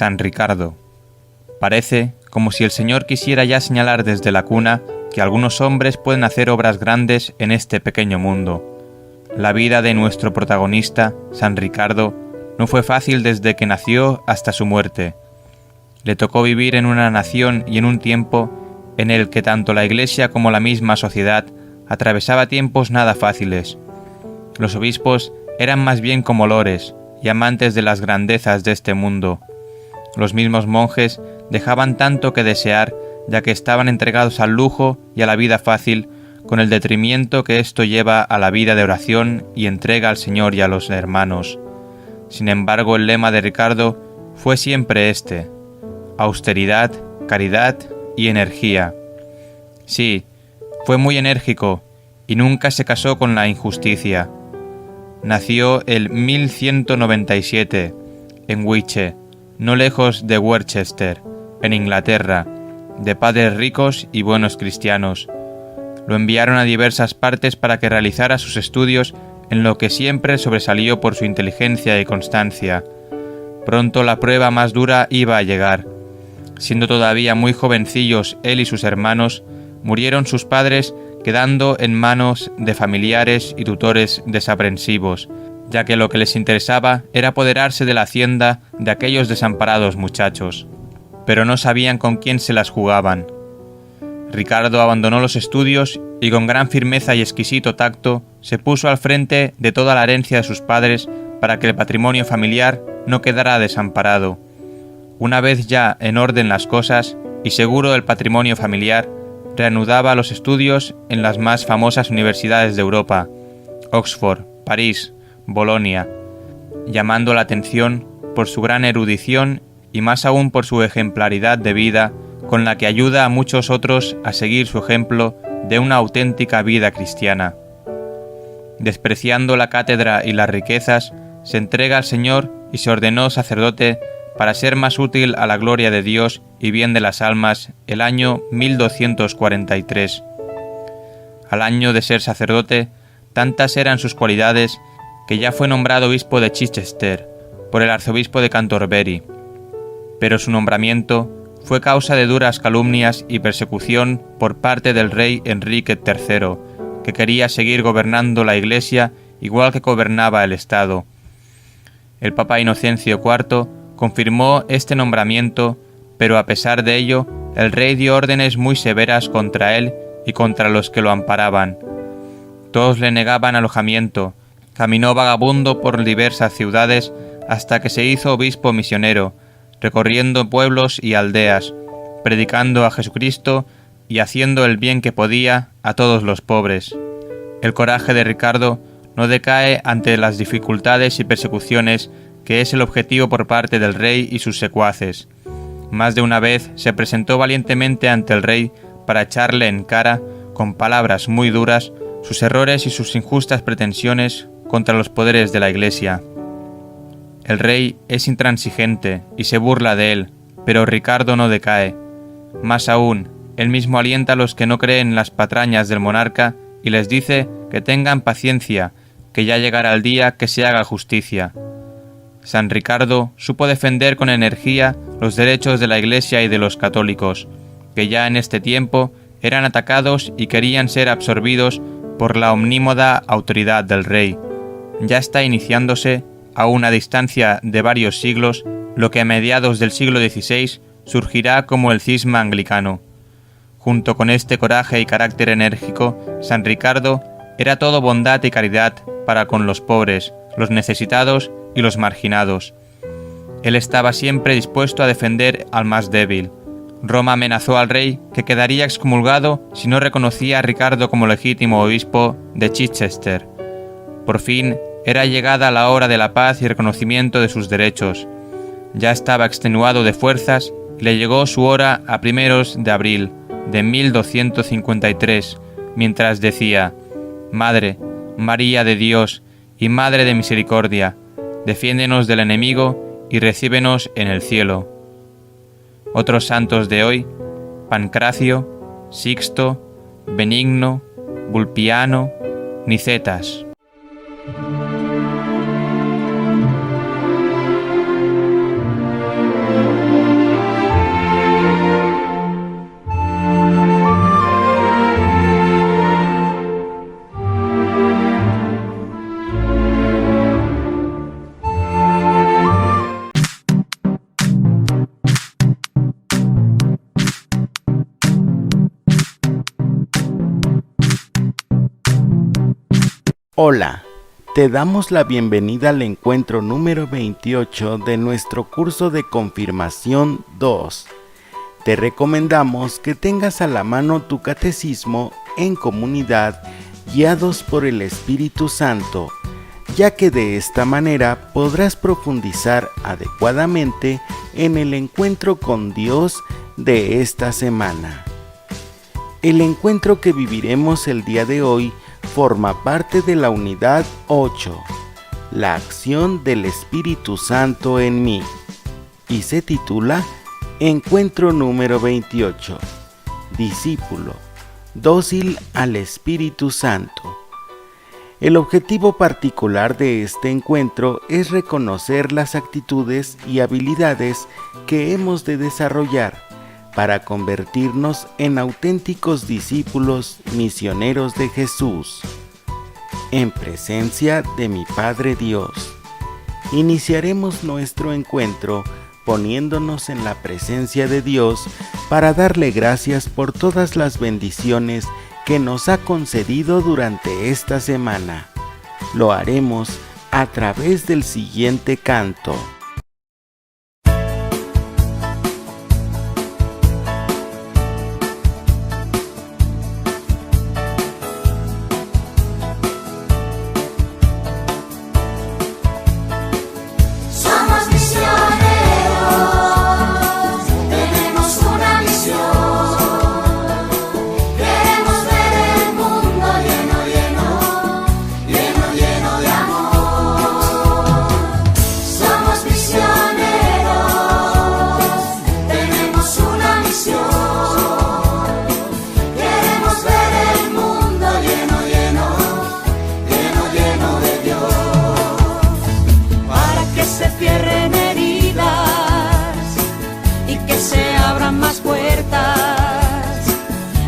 San Ricardo. Parece como si el Señor quisiera ya señalar desde la cuna que algunos hombres pueden hacer obras grandes en este pequeño mundo. La vida de nuestro protagonista, San Ricardo, no fue fácil desde que nació hasta su muerte. Le tocó vivir en una nación y en un tiempo en el que tanto la Iglesia como la misma sociedad atravesaba tiempos nada fáciles. Los obispos eran más bien como lores y amantes de las grandezas de este mundo. Los mismos monjes dejaban tanto que desear, ya que estaban entregados al lujo y a la vida fácil, con el detrimento que esto lleva a la vida de oración y entrega al Señor y a los hermanos. Sin embargo, el lema de Ricardo fue siempre este: austeridad, caridad y energía. Sí, fue muy enérgico y nunca se casó con la injusticia. Nació el 1197 en Wyche, no lejos de Worcester, en Inglaterra, de padres ricos y buenos cristianos. Lo enviaron a diversas partes para que realizara sus estudios, en lo que siempre sobresalió por su inteligencia y constancia. Pronto la prueba más dura iba a llegar. Siendo todavía muy jovencillos él y sus hermanos, murieron sus padres, quedando en manos de familiares y tutores desaprensivos, ya que lo que les interesaba era apoderarse de la hacienda de aquellos desamparados muchachos. Pero no sabían con quién se las jugaban. Ricardo abandonó los estudios y con gran firmeza y exquisito tacto se puso al frente de toda la herencia de sus padres para que el patrimonio familiar no quedara desamparado. Una vez ya en orden las cosas y seguro del patrimonio familiar, reanudaba los estudios en las más famosas universidades de Europa, Oxford, París, Bolonia, llamando la atención por su gran erudición y más aún por su ejemplaridad de vida, con la que ayuda a muchos otros a seguir su ejemplo de una auténtica vida cristiana. Despreciando la cátedra y las riquezas, se entrega al Señor y se ordenó sacerdote para ser más útil a la gloria de Dios y bien de las almas el año 1243. Al año de ser sacerdote, tantas eran sus cualidades que ya fue nombrado obispo de Chichester por el arzobispo de Canterbury. Pero su nombramiento fue causa de duras calumnias y persecución por parte del rey Enrique III, que quería seguir gobernando la Iglesia igual que gobernaba el Estado. El Papa Inocencio IV confirmó este nombramiento, pero a pesar de ello, el rey dio órdenes muy severas contra él y contra los que lo amparaban. Todos le negaban alojamiento, caminó vagabundo por diversas ciudades hasta que se hizo obispo misionero, recorriendo pueblos y aldeas, predicando a Jesucristo y haciendo el bien que podía a todos los pobres. El coraje de Ricardo no decae ante las dificultades y persecuciones que es el objetivo por parte del rey y sus secuaces. Más de una vez se presentó valientemente ante el rey para echarle en cara, con palabras muy duras, sus errores y sus injustas pretensiones contra los poderes de la Iglesia. El rey es intransigente y se burla de él, pero Ricardo no decae. Más aún, él mismo alienta a los que no creen en las patrañas del monarca y les dice que tengan paciencia, que ya llegará el día que se haga justicia. San Ricardo supo defender con energía los derechos de la Iglesia y de los católicos, que ya en este tiempo eran atacados y querían ser absorbidos por la omnímoda autoridad del rey. Ya está iniciándose, a una distancia de varios siglos, lo que a mediados del siglo XVI surgirá como el cisma anglicano. Junto con este coraje y carácter enérgico, San Ricardo era todo bondad y caridad para con los pobres, los necesitados y los marginados. Él estaba siempre dispuesto a defender al más débil. Roma amenazó al rey que quedaría excomulgado si no reconocía a Ricardo como legítimo obispo de Chichester. Por fin, Era llegada la hora de la paz y reconocimiento de sus derechos. Ya estaba extenuado de fuerzas y le llegó su hora a primeros de abril de 1253, mientras decía: Madre, María de Dios y Madre de Misericordia, defiéndenos del enemigo y recíbenos en el cielo. Otros santos de hoy: Pancracio, Sixto, Benigno, Vulpiano, Nicetas. Hola, te damos la bienvenida al encuentro número 28 de nuestro curso de Confirmación 2. Te recomendamos que tengas a la mano tu catecismo en comunidad, guiados por el Espíritu Santo, ya que de esta manera podrás profundizar adecuadamente en el encuentro con Dios de esta semana. El encuentro que viviremos el día de hoy forma parte de la unidad 8, la acción del Espíritu Santo en mí, y se titula Encuentro número 28, discípulo, dócil al Espíritu Santo. El objetivo particular de este encuentro es reconocer las actitudes y habilidades que hemos de desarrollar para convertirnos en auténticos discípulos misioneros de Jesús. En presencia de mi Padre Dios, iniciaremos nuestro encuentro poniéndonos en la presencia de Dios para darle gracias por todas las bendiciones que nos ha concedido durante esta semana. Lo haremos a través del siguiente canto.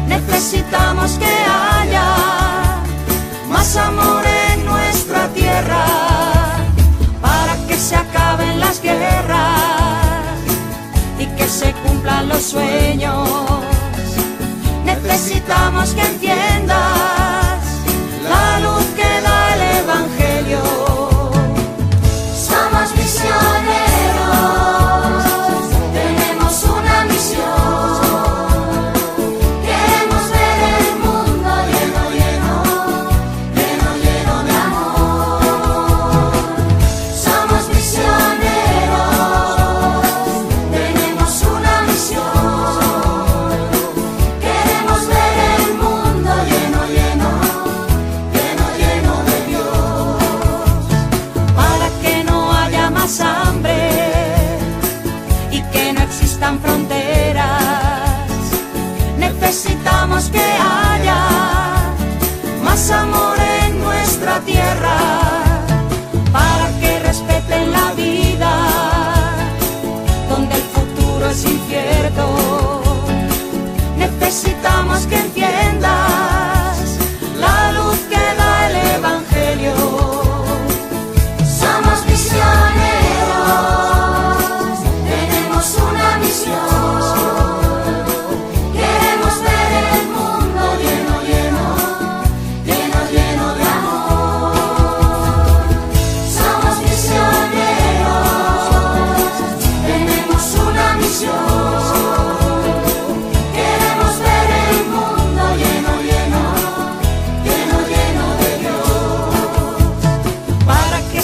Necesitamos que haya más amor en nuestra tierra, para que se acaben las guerras y que se cumplan los sueños. Necesitamos que entiendas la luz que da el Evangelio. Somos misioneros.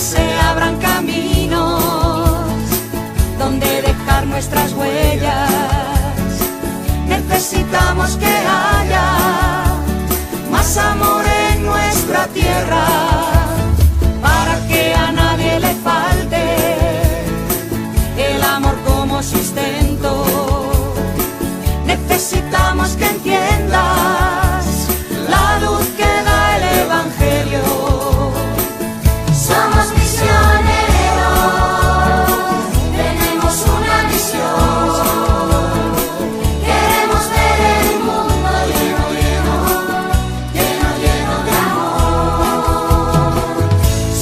se abran caminos donde dejar nuestras huellas. Necesitamos que haya más amor en nuestra tierra, para que a nadie le falte el amor como sustento. Necesitamos que entiendas la luz que da el Evangelio. Somos misioneros, tenemos una misión. Queremos ver el mundo lleno, lleno, lleno, lleno de amor.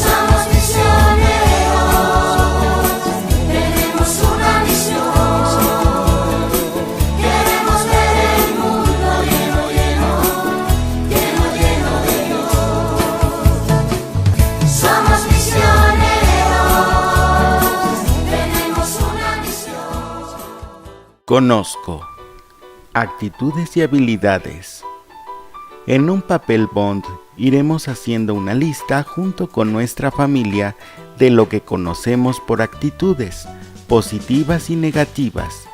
Somos misioneros, tenemos una misión. Queremos ver el mundo lleno, lleno, lleno, lleno de Dios. Somos misioneros, tenemos una misión. Conozco. Actitudes y habilidades. En un papel bond iremos haciendo una lista junto con nuestra familia de lo que conocemos por actitudes, positivas y negativas,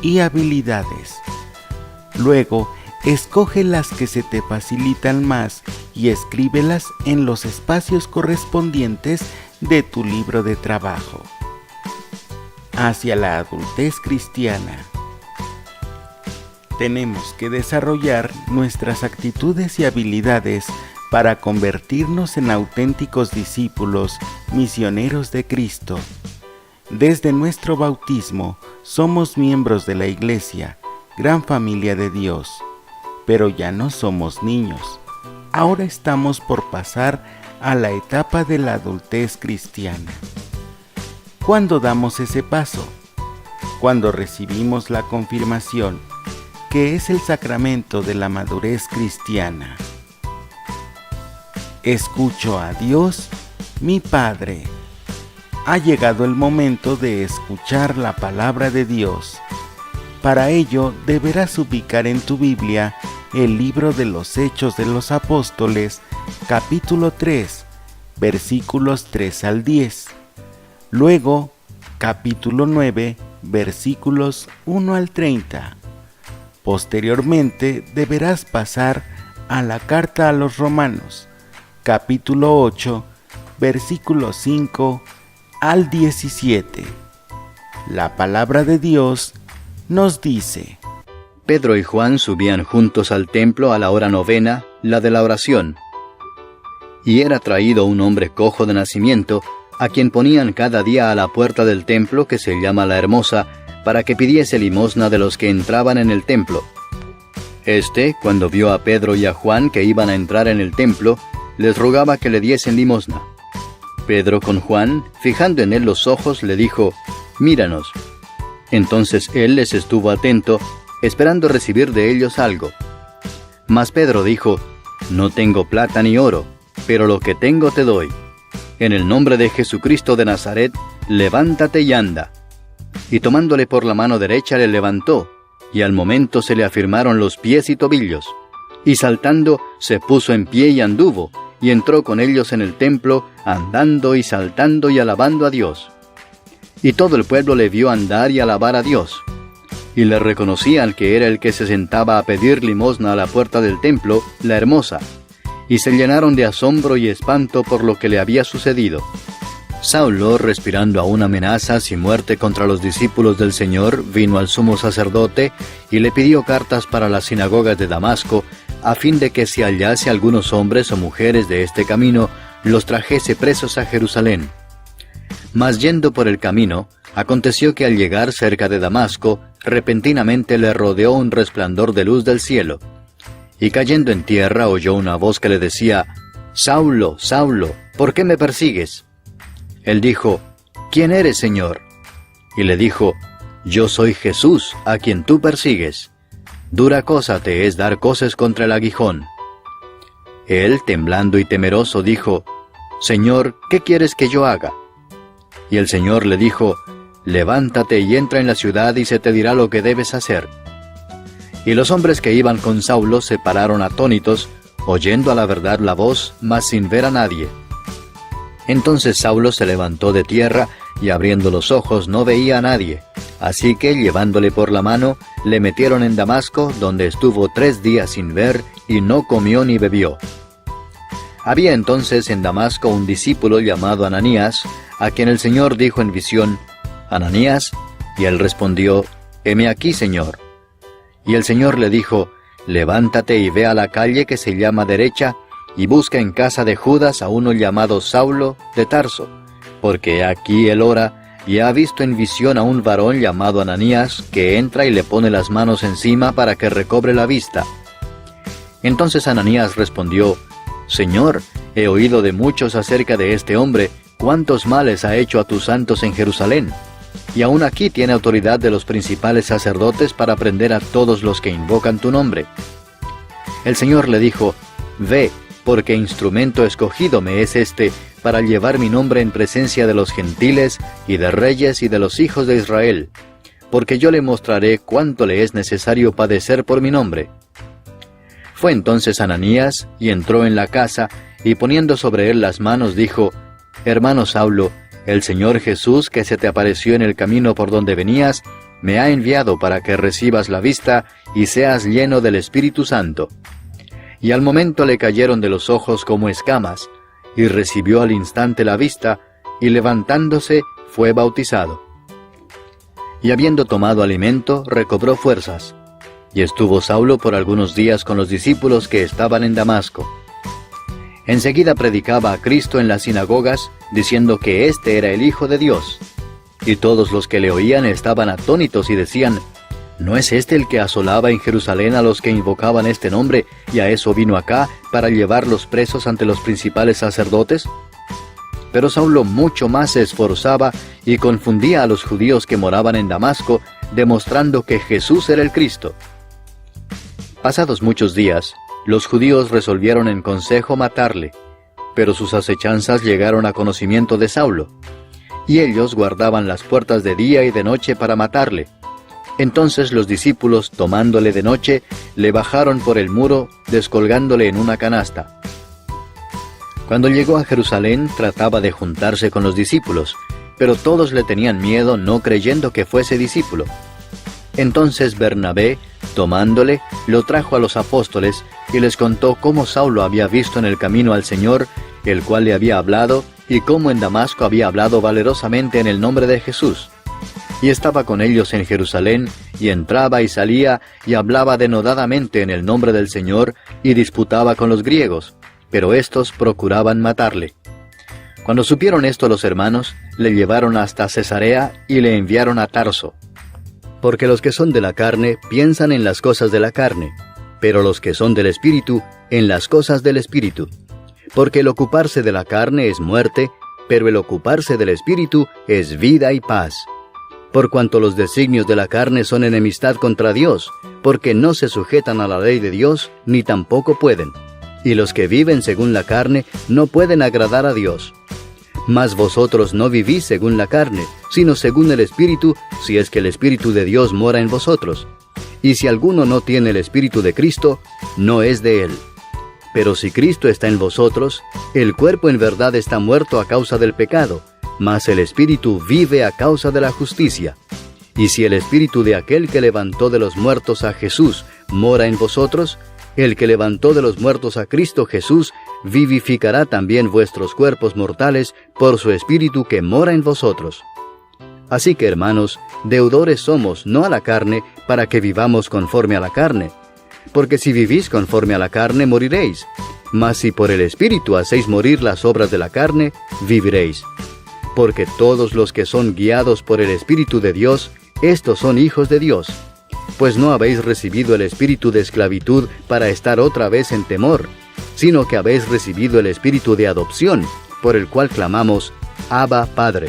y habilidades. Luego, escoge las que se te facilitan más y escríbelas en los espacios correspondientes de tu libro de trabajo. Hacia la adultez cristiana. Tenemos que desarrollar nuestras actitudes y habilidades para convertirnos en auténticos discípulos, misioneros de Cristo. Desde nuestro bautismo somos miembros de la Iglesia, gran familia de Dios, pero ya no somos niños. Ahora estamos por pasar a la etapa de la adultez cristiana. ¿Cuándo damos ese paso? Cuando recibimos la confirmación, que es el sacramento de la madurez cristiana. Escucho a Dios, mi Padre. Ha llegado el momento de escuchar la palabra de Dios. Para ello deberás ubicar en tu Biblia el libro de los Hechos de los Apóstoles, capítulo 3, versículos 3 al 10. Luego, capítulo 9, versículos 1 al 30. Posteriormente deberás pasar a la carta a los Romanos, capítulo 8, versículos 5 al 17. La palabra de Dios nos dice: Pedro y Juan subían juntos al templo a la hora novena, la de la oración. Y era traído un hombre cojo de nacimiento, a quien ponían cada día a la puerta del templo, que se llama la Hermosa, para que pidiese limosna de los que entraban en el templo. Cuando vio a Pedro y a Juan que iban a entrar en el templo, les rogaba que le diesen limosna. Pedro con Juan, fijando en él los ojos, le dijo: «Míranos». Entonces él les estuvo atento, esperando recibir de ellos algo. Mas Pedro dijo: «No tengo plata ni oro, pero lo que tengo te doy. En el nombre de Jesucristo de Nazaret, levántate y anda». Y tomándole por la mano derecha le levantó, y al momento se le afirmaron los pies y tobillos. Y saltando, se puso en pie y anduvo, y entró con ellos en el templo, andando y saltando y alabando a Dios. Y todo el pueblo le vio andar y alabar a Dios. Y le reconocían que era el que se sentaba a pedir limosna a la puerta del templo, la Hermosa. Y se llenaron de asombro y espanto por lo que le había sucedido. Saulo, respirando aún amenazas y muerte contra los discípulos del Señor, vino al sumo sacerdote y le pidió cartas para las sinagogas de Damasco, a fin de que si hallase algunos hombres o mujeres de este camino, los trajese presos a Jerusalén. Mas yendo por el camino, aconteció que al llegar cerca de Damasco, repentinamente le rodeó un resplandor de luz del cielo. Y cayendo en tierra oyó una voz que le decía: «Saulo, Saulo, ¿por qué me persigues?» Él dijo: «¿Quién eres, Señor?» Y le dijo: «Yo soy Jesús, a quien tú persigues. Dura cosa te es dar coces contra el aguijón». Él, temblando y temeroso, dijo: «Señor, ¿qué quieres que yo haga?» Y el Señor le dijo: «Levántate y entra en la ciudad y se te dirá lo que debes hacer». Y los hombres que iban con Saulo se pararon atónitos, oyendo a la verdad la voz, mas sin ver a nadie. Entonces Saulo se levantó de tierra, y abriendo los ojos no veía a nadie. Así que, llevándole por la mano, le metieron en Damasco, donde estuvo 3 días sin ver, y no comió ni bebió. Había entonces en Damasco un discípulo llamado Ananías, a quien el Señor dijo en visión: «Ananías», y él respondió: «Heme aquí, Señor». Y el Señor le dijo: «Levántate y ve a la calle que se llama Derecha, y busca en casa de Judas a uno llamado Saulo de Tarso, porque aquí él ora, y ha visto en visión a un varón llamado Ananías, que entra y le pone las manos encima para que recobre la vista». Entonces Ananías respondió: «Señor, he oído de muchos acerca de este hombre, cuántos males ha hecho a tus santos en Jerusalén, y aún aquí tiene autoridad de los principales sacerdotes para prender a todos los que invocan tu nombre». El Señor le dijo: «Ve, porque instrumento escogido me es este, para llevar mi nombre en presencia de los gentiles, y de reyes, y de los hijos de Israel, porque yo le mostraré cuánto le es necesario padecer por mi nombre». Fue entonces Ananías, y entró en la casa, y poniendo sobre él las manos, dijo: «Hermano Saulo, el Señor Jesús, que se te apareció en el camino por donde venías, me ha enviado para que recibas la vista, y seas lleno del Espíritu Santo». Y al momento le cayeron de los ojos como escamas, y recibió al instante la vista, y levantándose fue bautizado. Y habiendo tomado alimento, recobró fuerzas. Y estuvo Saulo por algunos días con los discípulos que estaban en Damasco. Enseguida predicaba a Cristo en las sinagogas, diciendo que éste era el Hijo de Dios. Y todos los que le oían estaban atónitos y decían: ¿no es este el que asolaba en Jerusalén a los que invocaban este nombre, y a eso vino acá, para llevarlos presos ante los principales sacerdotes? Pero Saulo mucho más se esforzaba y confundía a los judíos que moraban en Damasco, demostrando que Jesús era el Cristo. Pasados muchos días, los judíos resolvieron en consejo matarle, pero sus acechanzas llegaron a conocimiento de Saulo, y ellos guardaban las puertas de día y de noche para matarle. Entonces los discípulos, tomándole de noche, le bajaron por el muro, descolgándole en una canasta. Cuando llegó a Jerusalén, trataba de juntarse con los discípulos, pero todos le tenían miedo, no creyendo que fuese discípulo. Entonces Bernabé, tomándole, lo trajo a los apóstoles, y les contó cómo Saulo había visto en el camino al Señor, el cual le había hablado, y cómo en Damasco había hablado valerosamente en el nombre de Jesús. Y estaba con ellos en Jerusalén, y entraba y salía, y hablaba denodadamente en el nombre del Señor, y disputaba con los griegos, pero éstos procuraban matarle. Cuando supieron esto los hermanos, le llevaron hasta Cesarea, y le enviaron a Tarso. Porque los que son de la carne piensan en las cosas de la carne, pero los que son del Espíritu, en las cosas del Espíritu. Porque el ocuparse de la carne es muerte, pero el ocuparse del Espíritu es vida y paz. Por cuanto los designios de la carne son enemistad contra Dios, porque no se sujetan a la ley de Dios, ni tampoco pueden. Y los que viven según la carne no pueden agradar a Dios. Mas vosotros no vivís según la carne, sino según el Espíritu, si es que el Espíritu de Dios mora en vosotros. Y si alguno no tiene el Espíritu de Cristo, no es de él. Pero si Cristo está en vosotros, el cuerpo en verdad está muerto a causa del pecado, mas el Espíritu vive a causa de la justicia. Y si el Espíritu de aquel que levantó de los muertos a Jesús mora en vosotros, el que levantó de los muertos a Cristo Jesús vivificará también vuestros cuerpos mortales por su Espíritu que mora en vosotros. Así que, hermanos, deudores somos, no a la carne, para que vivamos conforme a la carne. Porque si vivís conforme a la carne, moriréis. Mas si por el Espíritu hacéis morir las obras de la carne, viviréis. Porque todos los que son guiados por el Espíritu de Dios, estos son hijos de Dios. Pues no habéis recibido el espíritu de esclavitud para estar otra vez en temor, sino que habéis recibido el espíritu de adopción, por el cual clamamos, Abba, Padre.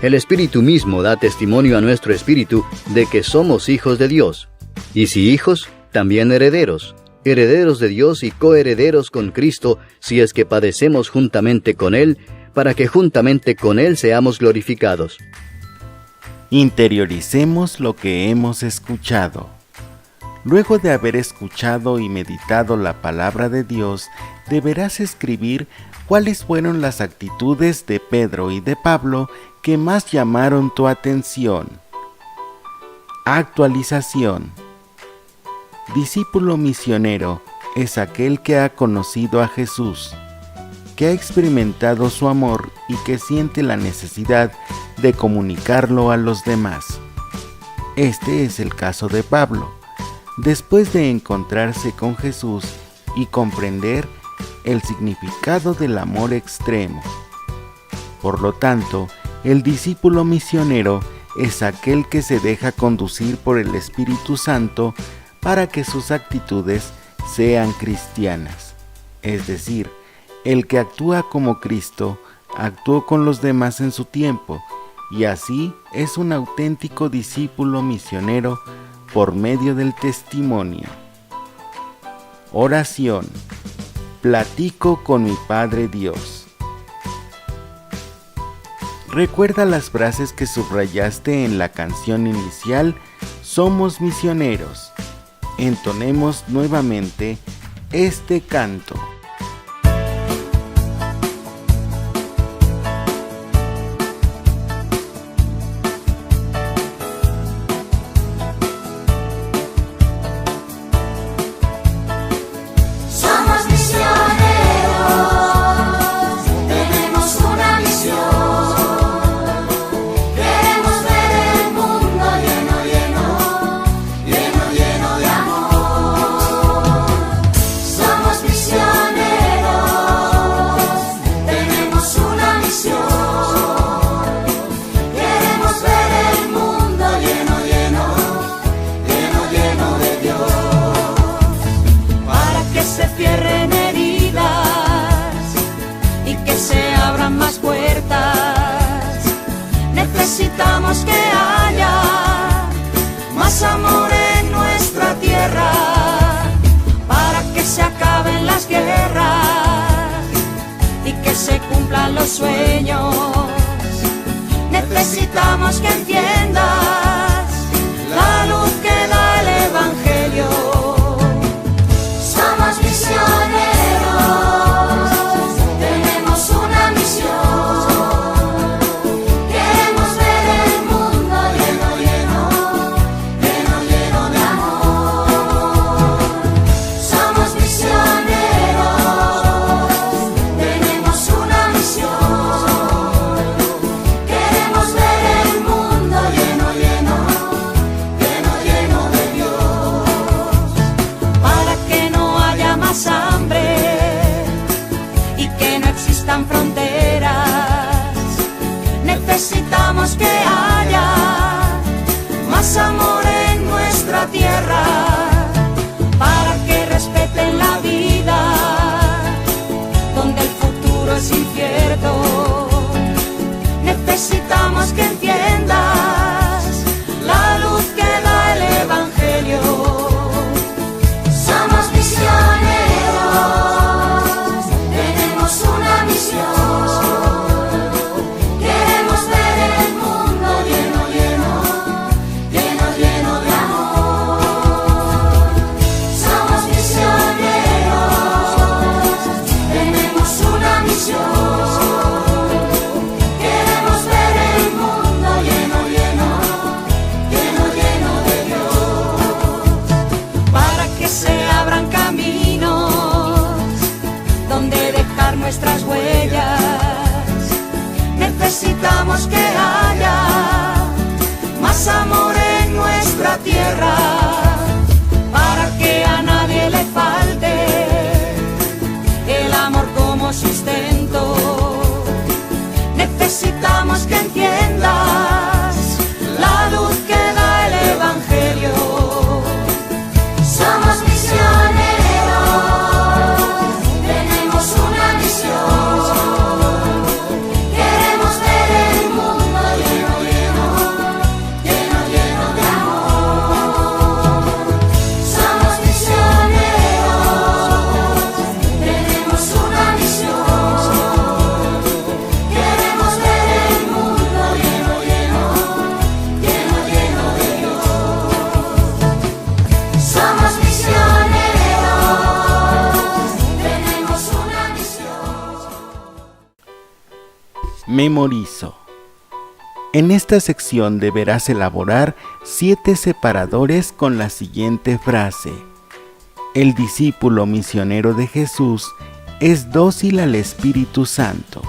El Espíritu mismo da testimonio a nuestro espíritu de que somos hijos de Dios. Y si hijos, también herederos, herederos de Dios y coherederos con Cristo, si es que padecemos juntamente con Él, para que juntamente con Él seamos glorificados. Interioricemos lo que hemos escuchado. Luego de haber escuchado y meditado la palabra de Dios, deberás escribir ¿cuáles fueron las actitudes de Pedro y de Pablo que más llamaron tu atención? Actualización. Discípulo misionero es aquel que ha conocido a Jesús, que ha experimentado su amor y que siente la necesidad de comunicarlo a los demás. Este es el caso de Pablo. Después de encontrarse con Jesús y comprender el significado del amor extremo. Por lo tanto, el discípulo misionero es aquel que se deja conducir por el Espíritu Santo para que sus actitudes sean cristianas. Es decir, el que actúa como Cristo actuó con los demás en su tiempo, y así es un auténtico discípulo misionero por medio del testimonio. Oración. Platico con mi Padre Dios. Recuerda las frases que subrayaste en la canción inicial Somos Misioneros. Entonemos nuevamente este canto. Necesitamos que haya más amor en nuestra tierra para que se acaben las guerras y que se cumplan los sueños. Necesitamos que entiendas la luz que da el Evangelio. Somos misioneros. Necesitamos que haya más amor en nuestra tierra para que respeten la vida donde el futuro es incierto. Necesitamos que entiendas la luz que da el Evangelio. Somos misioneros, tenemos una misión. Queremos ver el mundo. Memorizo. En esta sección deberás elaborar 7 separadores con la siguiente frase: el discípulo misionero de Jesús es dócil al Espíritu Santo.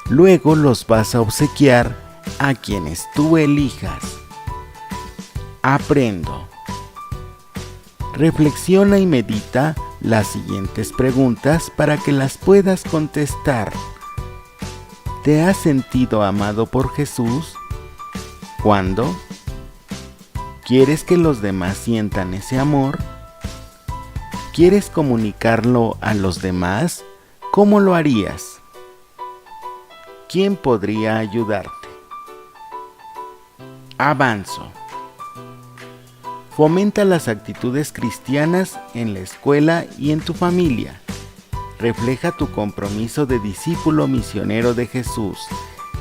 Luego los vas a obsequiar a quienes tú elijas. Aprendo. Reflexiona y medita las siguientes preguntas para que las puedas contestar. ¿Te has sentido amado por Jesús? ¿Cuándo? ¿Quieres que los demás sientan ese amor? ¿Quieres comunicarlo a los demás? ¿Cómo lo harías? ¿Quién podría ayudarte? Avanzo. Fomenta las actitudes cristianas en la escuela y en tu familia. Refleja tu compromiso de discípulo misionero de Jesús,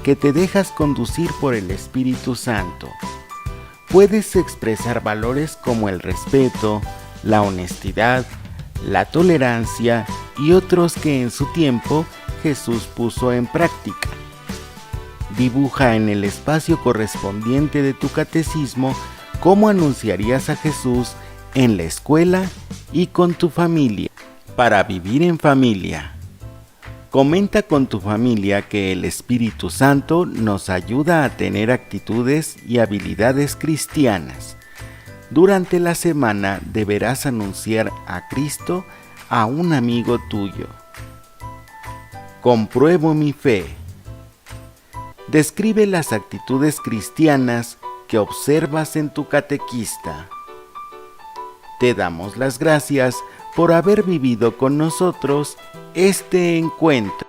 que te dejas conducir por el Espíritu Santo. Puedes expresar valores como el respeto, la honestidad, la tolerancia y otros que en su tiempo Jesús puso en práctica. Dibuja en el espacio correspondiente de tu catecismo cómo anunciarías a Jesús en la escuela y con tu familia. Para vivir en familia. Comenta con tu familia que el Espíritu Santo nos ayuda a tener actitudes y habilidades cristianas. Durante la semana deberás anunciar a Cristo a un amigo tuyo. Compruebo mi fe. Describe las actitudes cristianas que observas en tu catequista. Te damos las gracias por haber vivido con nosotros este encuentro.